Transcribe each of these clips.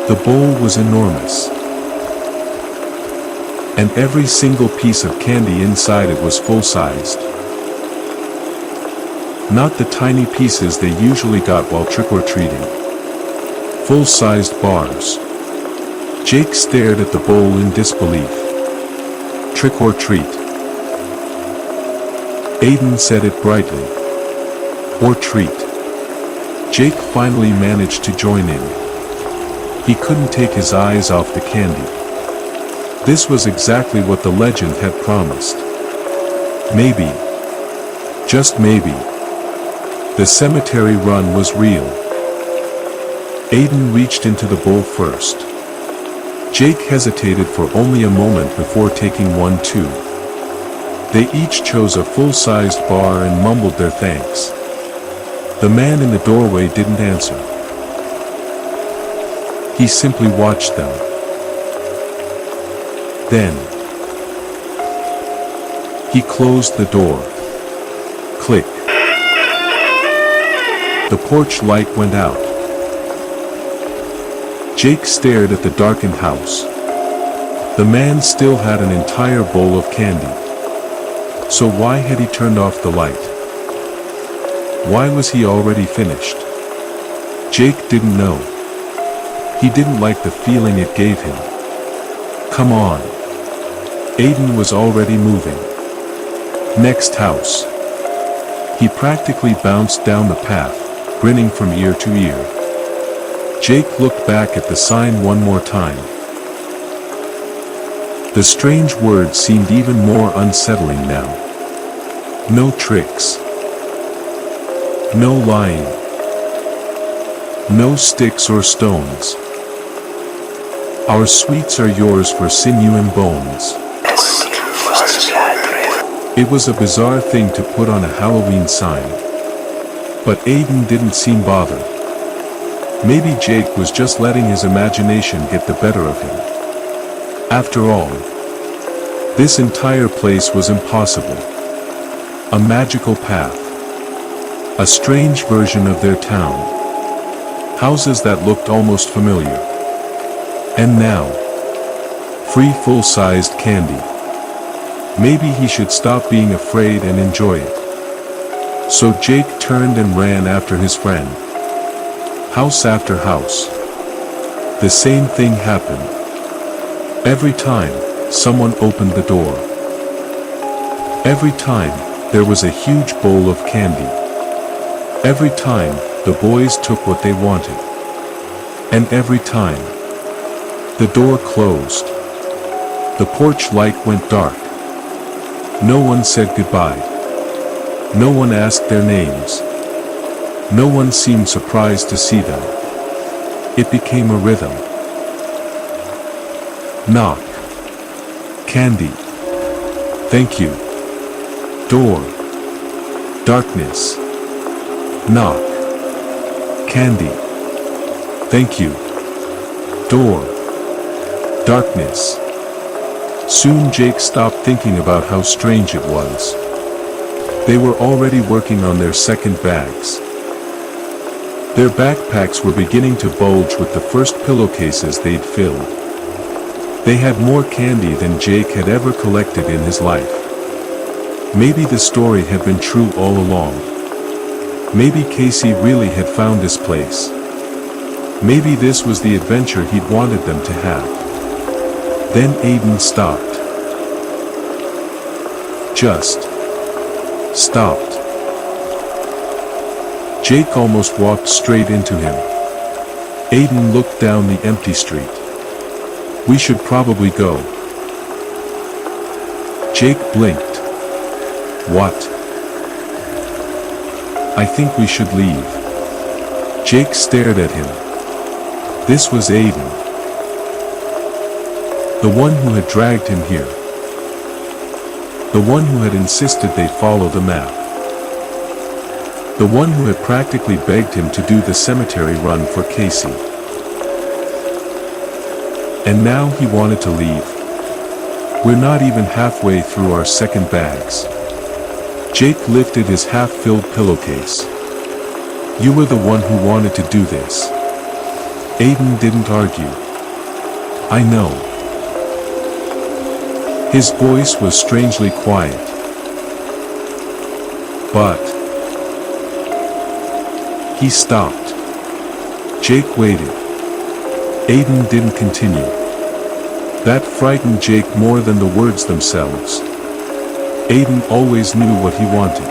The bowl was enormous, and every single piece of candy inside it was full-sized. Not the tiny pieces they usually got while trick-or-treating. Full-sized bars. Jake stared at the bowl in disbelief. Trick or treat. Aiden said it brightly. Or treat. Jake finally managed to join in. He couldn't take his eyes off the candy. This was exactly what the legend had promised. Maybe, just maybe, the cemetery run was real. Aiden reached into the bowl first. Jake hesitated for only a moment before taking one too. They each chose a full-sized bar and mumbled their thanks. The man in the doorway didn't answer. He simply watched them. Then, he closed the door. Click. The porch light went out. Jake stared at the darkened house. The man still had an entire bowl of candy. So why had he turned off the light? Why was he already finished? Jake didn't know. He didn't like the feeling it gave him. Come on. Aiden was already moving. Next house. He practically bounced down the path, grinning from ear to ear. Jake looked back at the sign one more time. The strange words seemed even more unsettling now. No tricks. No lying. No sticks or stones. Our sweets are yours for sinew and bones. It was a bizarre thing to put on a Halloween sign. But Aiden didn't seem bothered. Maybe Jake was just letting his imagination get the better of him. After all, this entire place was impossible. A magical path. A strange version of their town. Houses that looked almost familiar. And now, free full-sized candy. Maybe he should stop being afraid and enjoy it. So Jake turned and ran after his friend. House after house. The same thing happened. Every time, someone opened the door. Every time, there was a huge bowl of candy. Every time, the boys took what they wanted. And every time, the door closed. The porch light went dark. No one said goodbye. No one asked their names. No one seemed surprised to see them. It became a rhythm. Knock. Candy. Thank you. Door. Darkness. Knock. Candy. Thank you. Door. Darkness. Soon Jake stopped thinking about how strange it was. They were already working on their second bags. Their backpacks were beginning to bulge with the first pillowcases they'd filled. They had more candy than Jake had ever collected in his life. Maybe the story had been true all along. Maybe Kacey really had found this place. Maybe this was the adventure he'd wanted them to have. Then Aiden stopped. Just stopped. Jake almost walked straight into him. Aiden looked down the empty street. We should probably go. Jake blinked. What? I think we should leave. Jake stared at him. This was Aiden. The one who had dragged him here. The one who had insisted they follow the map. The one who had practically begged him to do the cemetery run for Kacey. And now he wanted to leave. We're not even halfway through our second bags. Jake lifted his half-filled pillowcase. You were the one who wanted to do this. Aiden didn't argue. I know. His voice was strangely quiet. But he stopped. Jake waited. Aiden didn't continue. That frightened Jake more than the words themselves. Aiden always knew what he wanted.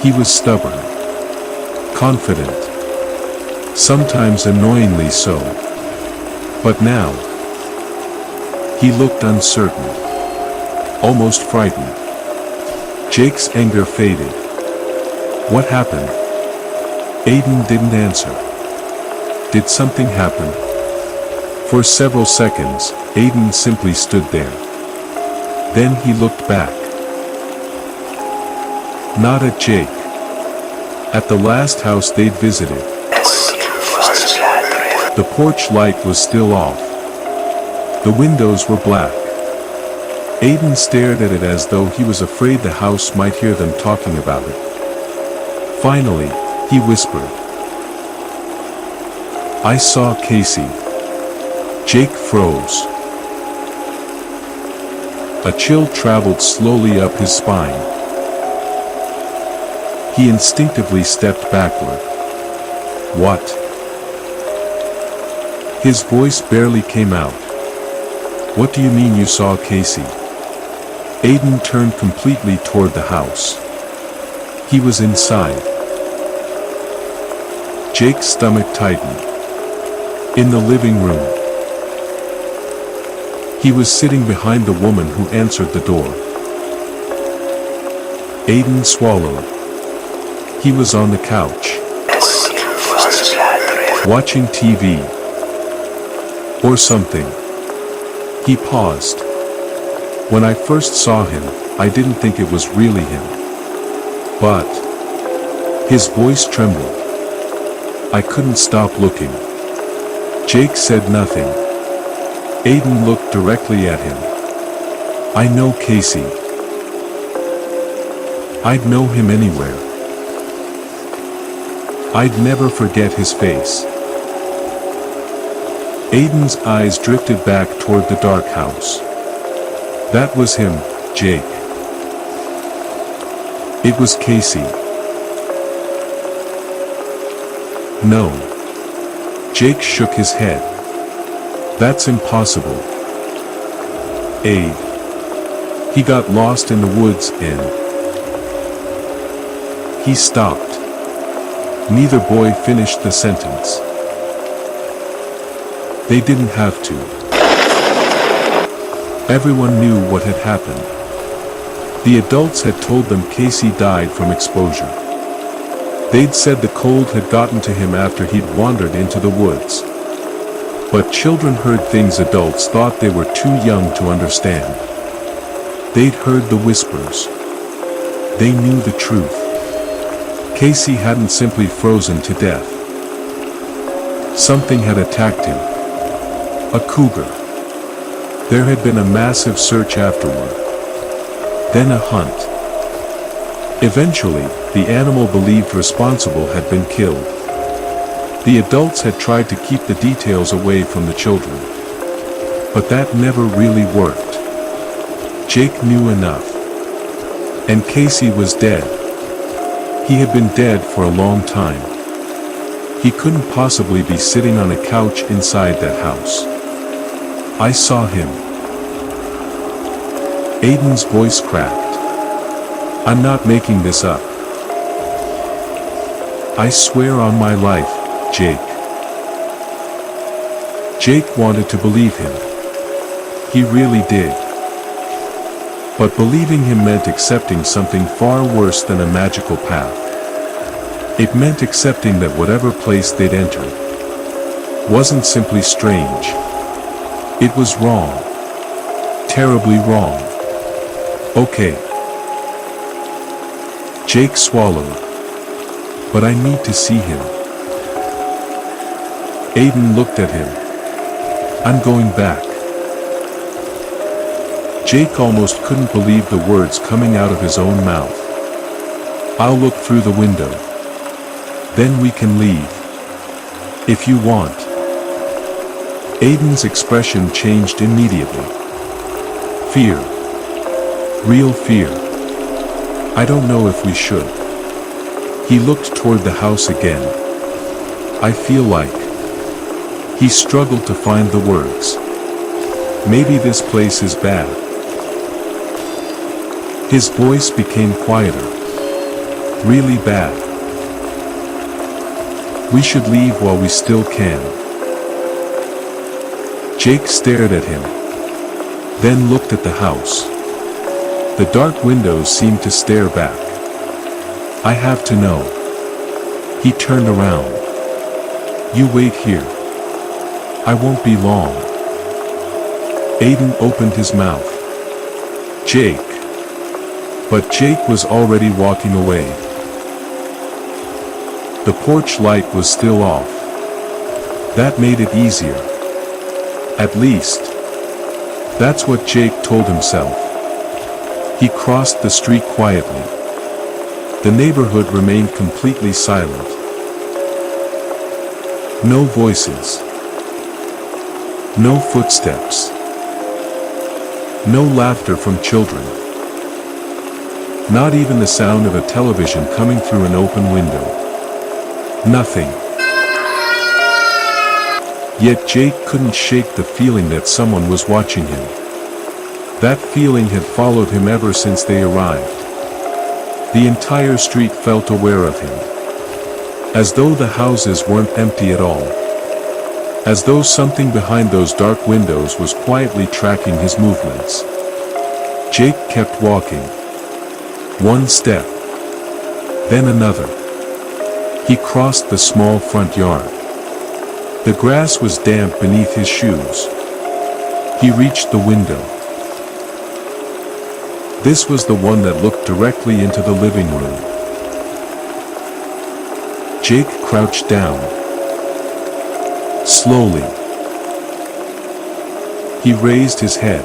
He was stubborn, confident, sometimes annoyingly so. But now, he looked uncertain, almost frightened. Jake's anger faded. What happened? Aiden didn't answer. Did something happen? For several seconds, Aiden simply stood there. Then he looked back. Not at Jake. At the last house they'd visited. The porch light was still off. The windows were black. Aiden stared at it as though he was afraid the house might hear them talking about it. Finally, he whispered, "I saw Kacey." Jake froze. A chill traveled slowly up his spine. He instinctively stepped backward. What? His voice barely came out. What do you mean you saw Kacey? Aiden turned completely toward the house. He was inside. Jake's stomach tightened. In the living room. He was sitting behind the woman who answered the door. Aiden swallowed. He was on the couch. Watching TV. Or something. He paused. When I first saw him, I didn't think it was really him. But his voice trembled. I couldn't stop looking. Jake said nothing. Aiden looked directly at him. I know Kacey. I'd know him anywhere. I'd never forget his face. Aiden's eyes drifted back toward the dark house. That was him, Jake. It was Kacey. No. Jake shook his head. That's impossible. Aid. He got lost in the woods and... He stopped. Neither boy finished the sentence. They didn't have to. Everyone knew what had happened. The adults had told them Kacey died from exposure. They'd said the cold had gotten to him after he'd wandered into the woods. But children heard things adults thought they were too young to understand. They'd heard the whispers. They knew the truth. Kacey hadn't simply frozen to death. Something had attacked him. A cougar. There had been a massive search afterward. Then a hunt. Eventually, the animal believed responsible had been killed. The adults had tried to keep the details away from the children. But that never really worked. Jake knew enough. And Kacey was dead. He had been dead for a long time. He couldn't possibly be sitting on a couch inside that house. I saw him. Aiden's voice cracked. I'm not making this up. I swear on my life, Jake. Jake wanted to believe him. He really did. But believing him meant accepting something far worse than a magical path. It meant accepting that whatever place they'd entered wasn't simply strange. It was wrong. Terribly wrong. Okay. Jake swallowed. But I need to see him. Aiden looked at him. I'm going back. Jake almost couldn't believe the words coming out of his own mouth. I'll look through the window. Then we can leave. If you want. Aiden's expression changed immediately. Fear. Real fear. I don't know if we should. He looked toward the house again. I feel like. He struggled to find the words. Maybe this place is bad. His voice became quieter. Really bad. We should leave while we still can. Jake stared at him, then looked at the house. The dark windows seemed to stare back. I have to know. He turned around. You wait here. I won't be long. Aiden opened his mouth. Jake. But Jake was already walking away. The porch light was still off. That made it easier. At least. That's what Jake told himself. He crossed the street quietly. The neighborhood remained completely silent. No voices. No footsteps. No laughter from children. Not even the sound of a television coming through an open window. Nothing. Yet Jake couldn't shake the feeling that someone was watching him. That feeling had followed him ever since they arrived. The entire street felt aware of him. As though the houses weren't empty at all. As though something behind those dark windows was quietly tracking his movements. Jake kept walking. One step. Then another. He crossed the small front yard. The grass was damp beneath his shoes. He reached the window. This was the one that looked directly into the living room. Jake crouched down. Slowly. He raised his head.